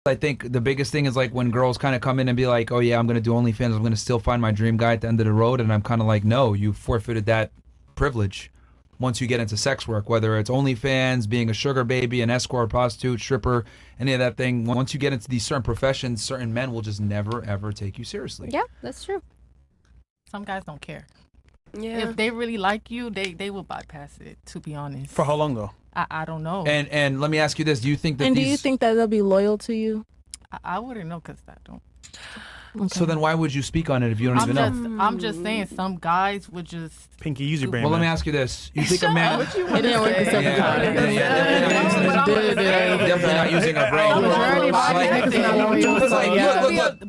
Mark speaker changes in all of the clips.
Speaker 1: I think the biggest thing is like when girls kind of come in and be like, oh yeah, I'm going to do OnlyFans, I'm going to still find my dream guy at the end of the road. And I'm kind of like, no, you forfeited that privilege once you get into sex work, whether it's OnlyFans, being a sugar baby, an escort, prostitute, stripper, any of that thing. Once you get into these certain professions, certain men will just never, ever take you seriously.
Speaker 2: Yeah, that's true.
Speaker 3: Some guys don't care.
Speaker 4: Yeah.
Speaker 3: If they really like you, they will bypass it, to be honest.
Speaker 5: For how long, though?
Speaker 3: I don't know.
Speaker 1: And let me ask you this. Do you think that
Speaker 2: do you think that they'll be loyal to you?
Speaker 3: I wouldn't know because I don't.
Speaker 2: Okay.
Speaker 1: So then why would you speak on it if you don't even know?
Speaker 3: I'm just saying some guys would just...
Speaker 5: Pinky, use your brain.
Speaker 1: Well, let me ask you this. You think a man...
Speaker 2: It didn't work the second time.
Speaker 1: Definitely not using a brain.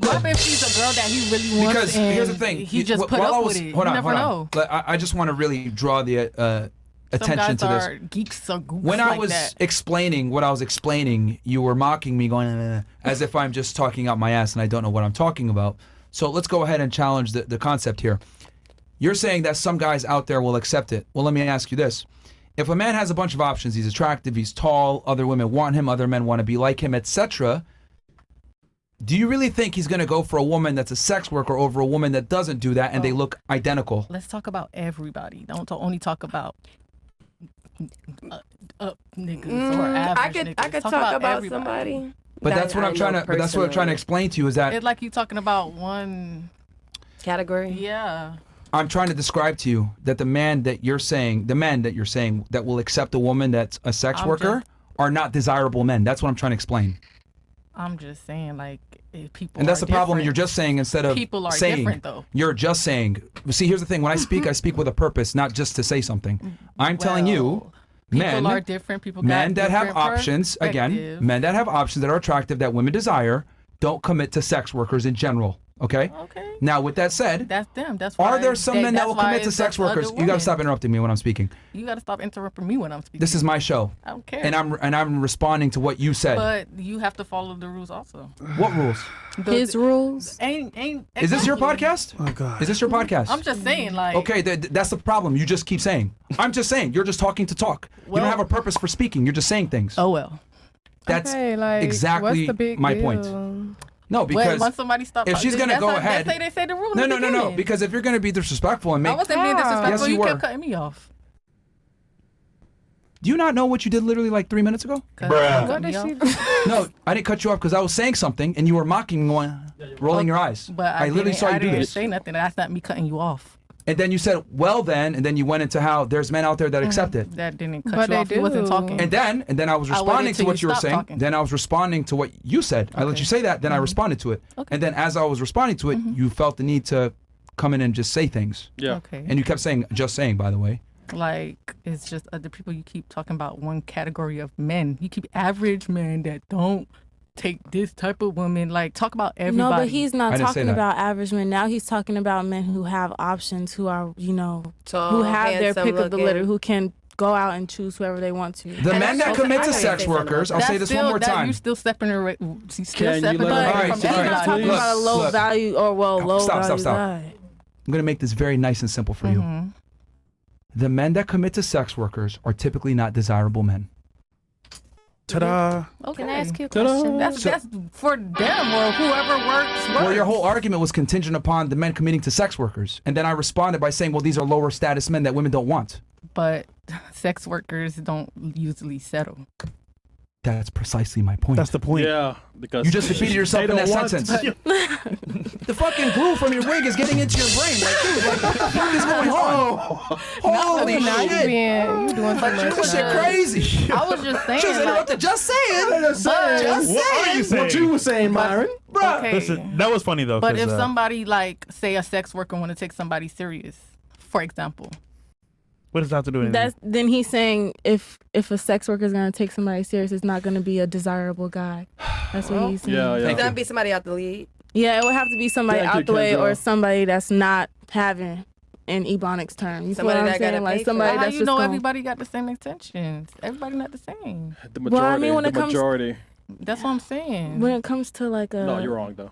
Speaker 3: What if she's a girl that he really wants?
Speaker 1: Because here's the thing.
Speaker 3: He just put up with it.
Speaker 1: Hold on,
Speaker 3: you never know.
Speaker 1: I just want to really draw the attention to this.
Speaker 3: Geeks or gooks
Speaker 1: when I
Speaker 3: like
Speaker 1: was
Speaker 3: that.
Speaker 1: explaining what I was explaining, you were mocking me, going as if I'm just talking out my ass and I don't know what I'm talking about. So let's go ahead and challenge the concept here. You're saying that some guys out there will accept it. Well, let me ask you this. If a man has a bunch of options, he's attractive, he's tall, other women want him, other men want to be like him, etc., do you really think he's going to go for a woman that's a sex worker over a woman that doesn't do that and they look identical?
Speaker 3: Let's talk about everybody. Don't only talk about niggas or average niggas.
Speaker 4: I could talk about
Speaker 3: everybody.
Speaker 4: somebody.
Speaker 1: But that's what I'm trying to. But that's what I'm trying to explain to you is that
Speaker 3: It's like you talking about one
Speaker 4: category.
Speaker 3: Yeah.
Speaker 1: I'm trying to describe to you that the men that you're saying that will accept a woman that's a sex worker are not desirable men. That's what I'm trying to explain.
Speaker 3: I'm just saying, like, if people.
Speaker 1: And that's
Speaker 3: are
Speaker 1: the problem.
Speaker 3: different,
Speaker 1: You're just saying instead of
Speaker 3: people are
Speaker 1: saying.
Speaker 3: Different, though.
Speaker 1: You're just saying. See, here's the thing. When I speak with a purpose, not just to say something. I'm telling you.
Speaker 3: People are different. People
Speaker 1: men
Speaker 3: got
Speaker 1: that have
Speaker 3: different
Speaker 1: options, again, men that have options that are attractive that women desire, don't commit to sex workers in general. Okay?
Speaker 3: Okay.
Speaker 1: Now, with that said,
Speaker 3: that's them. That's
Speaker 1: are
Speaker 3: why
Speaker 1: there some men that will commit to sex workers? You got to stop interrupting me when I'm speaking.
Speaker 3: You got to stop interrupting me when I'm speaking.
Speaker 1: This is my show.
Speaker 3: I don't care.
Speaker 1: And I'm responding to what you said.
Speaker 3: But you have to follow the rules also.
Speaker 1: What rules?
Speaker 2: His rules.
Speaker 1: Is this your podcast?
Speaker 5: Oh God.
Speaker 1: Is this your podcast?
Speaker 3: I'm just saying, like.
Speaker 1: Okay, that's the problem. You just keep saying. I'm just saying. You're just talking to talk. You don't have a purpose for speaking. You're just saying things.
Speaker 3: Oh well.
Speaker 1: That's
Speaker 6: like,
Speaker 1: exactly
Speaker 6: what's the big
Speaker 1: my
Speaker 6: deal?
Speaker 1: point. No, because
Speaker 3: once somebody stops,
Speaker 1: if she's gonna go ahead,
Speaker 3: they say the rule.
Speaker 1: No. Because if you're gonna be disrespectful and make,
Speaker 3: I wasn't being disrespectful.
Speaker 1: Yes,
Speaker 3: you
Speaker 1: were.
Speaker 3: kept cutting me off.
Speaker 1: Do you not know what you did literally like 3 minutes ago?
Speaker 6: What did she do?
Speaker 1: No, I didn't cut you off because I was saying something and you were mocking me, rolling your eyes.
Speaker 3: But
Speaker 1: I literally saw you do
Speaker 3: I didn't
Speaker 1: this.
Speaker 3: say nothing. That's not me cutting you off.
Speaker 1: And then you said, well then, and then you went into how there's men out there that accept it.
Speaker 3: That didn't cut
Speaker 6: But
Speaker 3: you
Speaker 6: they
Speaker 3: off. You wasn't
Speaker 6: do.
Speaker 3: talking.
Speaker 1: And then I was responding to what you were saying.
Speaker 3: talking.
Speaker 1: Then I was responding to what you said. I let you say that, then I responded to it.
Speaker 3: Okay.
Speaker 1: And then as I was responding to it, you felt the need to come in and just say things.
Speaker 5: Yeah.
Speaker 3: Okay.
Speaker 1: And you kept saying, just saying, by the way.
Speaker 3: Like, it's just other people. You keep talking about one category of men. You keep average men that don't take this type of woman. Like, talk about everybody.
Speaker 2: No, but he's not
Speaker 1: I didn't say
Speaker 2: talking
Speaker 1: that.
Speaker 2: about average men. Now he's talking about men who have options, who are,
Speaker 4: Tall,
Speaker 2: who have their
Speaker 4: handsome
Speaker 2: pick of the
Speaker 4: looking.
Speaker 2: litter, who can go out and choose whoever they want to.
Speaker 1: The men that
Speaker 4: also-
Speaker 1: commit
Speaker 4: I
Speaker 1: to
Speaker 4: know you
Speaker 1: sex
Speaker 4: say something
Speaker 1: workers, I'll
Speaker 4: about
Speaker 1: say this one more time.
Speaker 3: You still separate.
Speaker 5: Can you
Speaker 3: Separate
Speaker 5: let
Speaker 3: from
Speaker 5: him-
Speaker 1: All right,
Speaker 2: He's not talking
Speaker 1: look,
Speaker 2: about a low
Speaker 1: look.
Speaker 2: value or low
Speaker 1: Stop.
Speaker 2: value guy.
Speaker 1: I'm going to make this very nice and simple for you. The men that commit to sex workers are typically not desirable men.
Speaker 5: Ta-da.
Speaker 3: Okay.
Speaker 2: Can I ask you a
Speaker 5: Ta-da.
Speaker 2: question?
Speaker 3: That's for them or whoever works.
Speaker 1: Well, your whole argument was contingent upon the men committing to sex workers. And then I responded by saying, well, these are lower status men that women don't want.
Speaker 3: But sex workers don't usually settle.
Speaker 1: That's precisely my point.
Speaker 5: That's the point.
Speaker 7: Yeah, because
Speaker 1: You just repeated yourself in
Speaker 5: They
Speaker 1: that
Speaker 5: don't want
Speaker 1: sentence. The fucking glue from your wig is getting into your brain. Like, dude, like, what the fuck is going on? Holy
Speaker 6: Now you
Speaker 1: shit.
Speaker 6: you doing too much.
Speaker 1: This shit crazy.
Speaker 3: I was just saying.
Speaker 1: Just interrupted. Just saying. Just
Speaker 5: What are you
Speaker 1: saying.
Speaker 5: saying?
Speaker 7: what you were saying, Myron.
Speaker 1: Bruh.
Speaker 3: Okay.
Speaker 5: Listen, that was funny though.
Speaker 3: But
Speaker 5: 'cause,
Speaker 3: if somebody, like, say a sex worker want to take somebody serious, for example.
Speaker 5: what does that have to do with anything?
Speaker 2: Then he's saying if a sex worker is gonna take somebody serious, it's not gonna be a desirable guy. That's what he's saying.
Speaker 7: Yeah,
Speaker 4: It's
Speaker 7: yeah.
Speaker 4: gonna be somebody out the lead.
Speaker 2: Yeah, it would have to be somebody
Speaker 7: Thank you,
Speaker 2: out the way
Speaker 7: Kendra.
Speaker 2: or somebody that's not having an ebonics term. You feel
Speaker 4: Somebody
Speaker 2: what I'm
Speaker 4: that gotta
Speaker 2: saying? Like
Speaker 4: pay for
Speaker 2: somebody
Speaker 4: it.
Speaker 3: How
Speaker 2: that's
Speaker 3: you
Speaker 2: just
Speaker 3: know
Speaker 2: gonna-
Speaker 3: everybody got the same intentions? Everybody not the same.
Speaker 7: The majority.
Speaker 2: Well, I mean, when
Speaker 7: the
Speaker 2: it comes-
Speaker 7: majority.
Speaker 3: That's what I'm saying.
Speaker 2: When it comes to like a
Speaker 7: No, you're wrong though.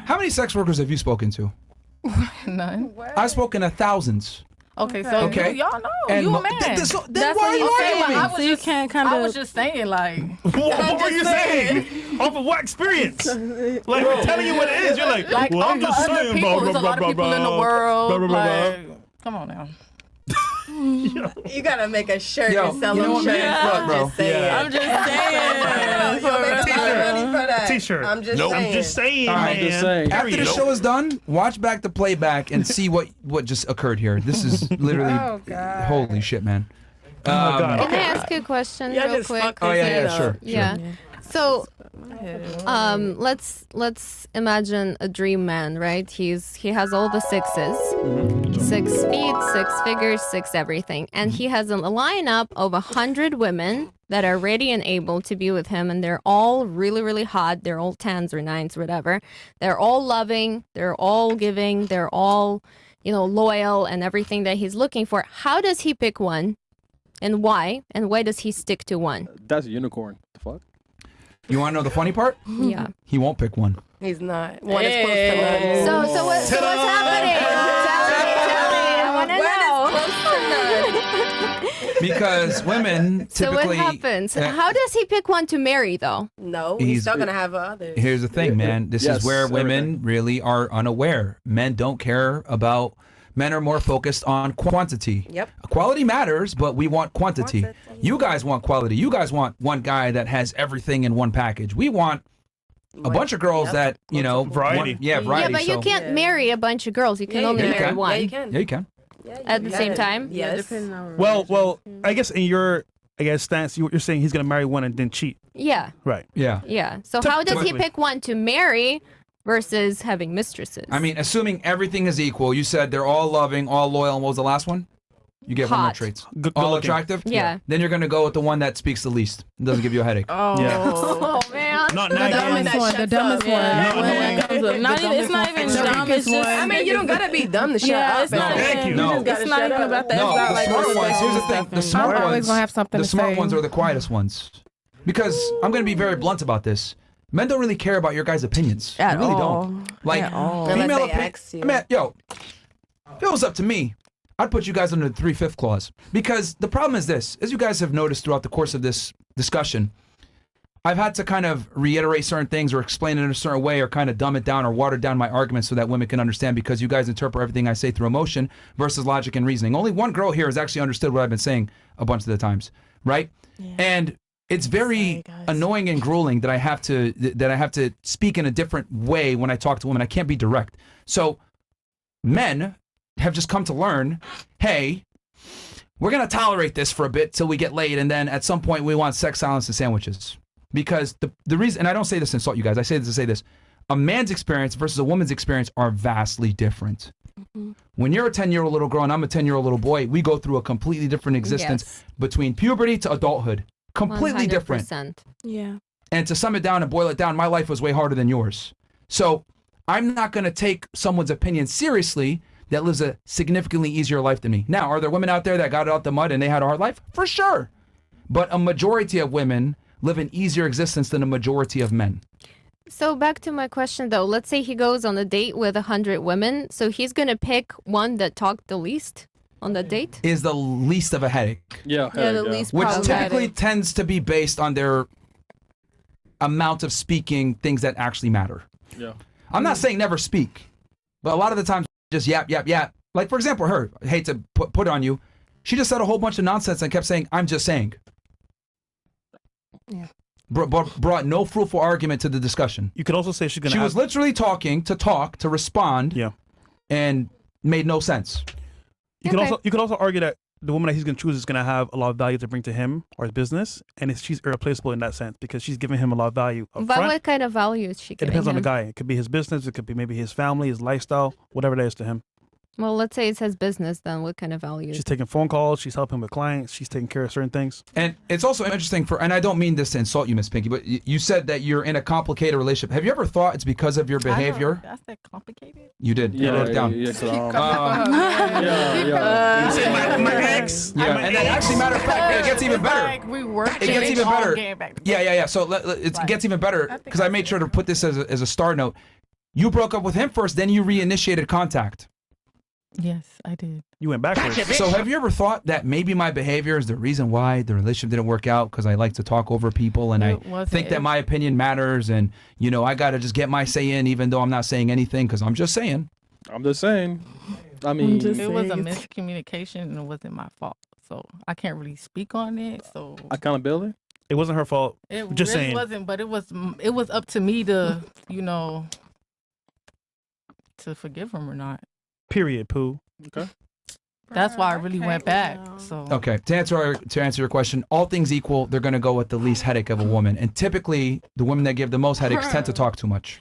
Speaker 1: How many sex workers have you spoken to?
Speaker 3: None.
Speaker 1: I've spoken to thousands.
Speaker 3: Okay, so
Speaker 1: Okay.
Speaker 3: y'all know
Speaker 1: And
Speaker 3: you a
Speaker 1: mo-
Speaker 3: man.
Speaker 1: then
Speaker 2: That's
Speaker 1: why
Speaker 2: what
Speaker 1: are you
Speaker 2: he's
Speaker 1: arguing
Speaker 2: saying.
Speaker 1: with me?
Speaker 3: I was
Speaker 2: So you
Speaker 3: just-
Speaker 2: can't kind
Speaker 3: I was
Speaker 2: of.
Speaker 3: just saying, like,
Speaker 5: What were you saying? Off of what experience? Like, we're telling you what it is. You're like,
Speaker 3: like
Speaker 5: well, I'm
Speaker 3: over
Speaker 5: just
Speaker 3: other
Speaker 5: saying,
Speaker 3: people.
Speaker 5: blah,
Speaker 3: There's
Speaker 5: blah,
Speaker 3: a lot
Speaker 5: blah,
Speaker 3: of people in the
Speaker 5: blah,
Speaker 3: world.
Speaker 5: blah, blah, blah, blah.
Speaker 3: Like, come on now.
Speaker 4: You gotta make a shirt
Speaker 1: Yo,
Speaker 4: and sell
Speaker 1: you know
Speaker 4: them
Speaker 1: what, man?
Speaker 4: shirts.
Speaker 1: Look,
Speaker 4: I'm
Speaker 1: bro.
Speaker 4: just saying.
Speaker 5: Yeah.
Speaker 2: I'm just saying.
Speaker 4: You'll make a lot of
Speaker 5: T-shirt.
Speaker 4: money for that.
Speaker 5: T-shirt.
Speaker 4: I'm just
Speaker 5: Nope.
Speaker 4: saying.
Speaker 5: I'm just saying,
Speaker 1: All right,
Speaker 5: man.
Speaker 7: just saying.
Speaker 1: After the show is done, watch back the playback and see what just occurred here. This is literally
Speaker 6: Oh, God.
Speaker 1: holy shit, man.
Speaker 5: Oh, my God.
Speaker 8: Can I ask you a question
Speaker 4: Y'all
Speaker 8: real
Speaker 4: just
Speaker 8: quick?
Speaker 4: fucked
Speaker 1: Oh
Speaker 4: his
Speaker 1: yeah,
Speaker 4: head
Speaker 1: yeah,
Speaker 4: up.
Speaker 1: sure.
Speaker 8: Yeah. So, let's imagine a dream man, right? He has all the sixes, 6 feet, 6 figures, 6 everything, and he has a lineup of 100 women that are ready and able to be with him, and they're all really, really hot. They're all 10s or 9s, whatever. They're all loving. They're all giving. They're all, loyal and everything that he's looking for. How does he pick one, and why? And why does he stick to one?
Speaker 7: That's a unicorn. The fuck?
Speaker 1: You want to know the funny part?
Speaker 8: Yeah.
Speaker 1: He won't pick one.
Speaker 4: He's not. One is close to none.
Speaker 8: So what's happening? Tell me. I want to know.
Speaker 1: Because women
Speaker 8: So
Speaker 1: typically.
Speaker 8: what happens? How does he pick one to marry, though?
Speaker 4: No, he's still gonna have others.
Speaker 1: Here's the thing, man. This
Speaker 7: Yes,
Speaker 1: is where women
Speaker 7: everything.
Speaker 1: really are unaware. Men don't care about. Men are more focused on quantity.
Speaker 4: Yep.
Speaker 1: Quality matters, but we want quantity. You guys want quality. You guys want one guy that has everything in one package. We want a bunch of girls that,
Speaker 5: Variety.
Speaker 1: variety.
Speaker 8: Yeah, but you
Speaker 1: so-
Speaker 8: can't marry a bunch of girls. You can
Speaker 4: Yeah,
Speaker 8: only
Speaker 4: you
Speaker 8: marry
Speaker 4: can.
Speaker 8: one
Speaker 4: Yeah, you can.
Speaker 1: Yeah, you can.
Speaker 8: at the same time.
Speaker 2: Yeah,
Speaker 4: Yes.
Speaker 2: depending on.
Speaker 5: Well, I guess in your, stance, you're saying he's going to marry one and then cheat.
Speaker 8: Yeah,
Speaker 5: Right.
Speaker 1: Yeah.
Speaker 8: yeah. So how does he
Speaker 5: Typically.
Speaker 8: pick one to marry versus having mistresses?
Speaker 1: I mean, assuming everything is equal, you said they're all loving, all loyal, and what was the last one? You get one more
Speaker 8: Hot.
Speaker 1: traits.
Speaker 5: Good
Speaker 1: All
Speaker 5: looking.
Speaker 1: attractive?
Speaker 8: Yeah.
Speaker 1: Then you're going to go with the one that speaks the least. Doesn't give you a headache.
Speaker 2: Oh,
Speaker 5: Yeah.
Speaker 8: Oh man.
Speaker 5: Not
Speaker 2: the
Speaker 5: nagging.
Speaker 2: dumbest one. The dumbest one.
Speaker 8: Yeah.
Speaker 2: When it comes to- not even. It's not even dumb. It's just.
Speaker 4: I mean, you don't gotta be dumb to shut
Speaker 2: Yeah,
Speaker 4: up.
Speaker 2: it's not.
Speaker 5: Thank you.
Speaker 2: even-
Speaker 1: No.
Speaker 2: It's not even about that.
Speaker 1: No,
Speaker 2: It's about
Speaker 1: the
Speaker 2: like
Speaker 1: smart
Speaker 2: what's
Speaker 1: ones.
Speaker 2: like
Speaker 1: Here's the
Speaker 2: stuff
Speaker 1: thing. The
Speaker 2: and-
Speaker 1: smart
Speaker 6: I'm always
Speaker 1: ones.
Speaker 6: gonna have something
Speaker 1: The
Speaker 6: to
Speaker 1: smart
Speaker 6: say.
Speaker 1: ones are the quietest ones. Because I'm going to be very blunt about this. Men don't really care about your guys' opinions.
Speaker 6: At
Speaker 1: they really
Speaker 6: all.
Speaker 1: don't. Like
Speaker 6: At all.
Speaker 1: female
Speaker 4: Unless they
Speaker 1: opinion.
Speaker 4: ask you.
Speaker 1: I mean, yo, if it was up to me, I'd put you guys under the 3/5 clause. Because the problem is this, as you guys have noticed throughout the course of this discussion, I've had to kind of reiterate certain things or explain it in a certain way or kind of dumb it down or water down my arguments so that women can understand, because you guys interpret everything I say through emotion versus logic and reasoning. Only one girl here has actually understood what I've been saying a bunch of the times, right? And it's very annoying and grueling that I have to speak in a different way when I talk to women. I can't be direct. So men have just come to learn, hey, we're going to tolerate this for a bit till we get laid, and then at some point we want sex, silence, and sandwiches. Because the reason, and I don't say this to insult you guys, I say this to say this, a man's experience versus a woman's experience are vastly different. When you're a 10-year-old little girl and I'm a 10-year-old little boy, we go through a completely different existence
Speaker 8: Yes.
Speaker 1: betwely puberty to adulthood. Completely different.
Speaker 8: 100%.
Speaker 2: Yeah.
Speaker 1: And to sum it down and boil it down, my life was way harder than yours. So I'm not going to take someone's opinion seriously that lives a significantly easier life than me. Now, are there women out there that got out the mud and they had a hard life? For sure. But a majority of women live an easier existence than a majority of men.
Speaker 8: So back to my question though. Let's say he goes on a date with 100 women. So he's going to pick one that talked the least on the date?
Speaker 1: Is the least of a headache.
Speaker 7: Yeah.
Speaker 2: Yeah, the least
Speaker 1: Which
Speaker 2: problematic.
Speaker 1: typically tends to be based on their amount of speaking things that actually matter.
Speaker 7: Yeah.
Speaker 1: I'm not saying never speak, but a lot of the times just yap. Like, for example, her, I hate to put it on you, she just said a whole bunch of nonsense and kept saying, I'm just saying.
Speaker 6: Yeah.
Speaker 1: Brought no fruitful argument to the discussion.
Speaker 5: You could also say she's going
Speaker 1: She
Speaker 5: to
Speaker 1: was literally talking to respond,
Speaker 5: Yeah.
Speaker 1: and made no sense.
Speaker 5: You could also argue that the woman that he's going to choose is going to have a lot of value to bring to him or his business, and she's irreplaceable in that sense because she's giving him a lot of value up
Speaker 8: But
Speaker 5: front.
Speaker 8: what kind of value is she
Speaker 5: It
Speaker 8: giving
Speaker 5: depends on the
Speaker 8: him?
Speaker 5: guy. It could be his business. It could be maybe his family, his lifestyle, whatever that is to him.
Speaker 8: Well, let's say it's his business then. What kind of value?
Speaker 5: She's taking phone calls. She's helping with clients. She's taking care of certain things.
Speaker 1: And it's also interesting and I don't mean this to insult you, Miss Pinky, but you said that you're in a complicated relationship. Have you ever thought it's because of your behavior?
Speaker 3: That's that complicated.
Speaker 1: You did. You wrote it down.
Speaker 7: Yeah.
Speaker 5: You say my ex.
Speaker 1: Yeah, and then actually, matter of fact, it gets even better.
Speaker 3: Like we worked.
Speaker 1: It gets even better.
Speaker 3: Back
Speaker 1: Yeah. So it gets even better because I made sure to put this as a star note. You broke up with him first, then you reinitiated contact.
Speaker 3: Yes, I did.
Speaker 5: You went backwards.
Speaker 1: So have you ever thought that maybe my behavior is the reason why the relationship didn't work out? Because I like to talk over people and I think that my opinion matters, and I got to just get my say in, even though I'm not saying anything, because I'm just saying.
Speaker 7: I mean,
Speaker 3: It was a miscommunication and it wasn't my fault. So I can't really speak on it. So
Speaker 7: accountability.
Speaker 5: It wasn't her fault.
Speaker 3: it
Speaker 5: Just
Speaker 3: really
Speaker 5: saying.
Speaker 3: wasn't, but it was up to me to, to forgive him or not.
Speaker 5: Period, Pooh.
Speaker 7: Okay.
Speaker 3: That's why I really went back. So
Speaker 1: Okay, to answer your question, all things equal, they're going to go with the least headache of a woman. And typically, the women that give the most headaches tend to talk too much.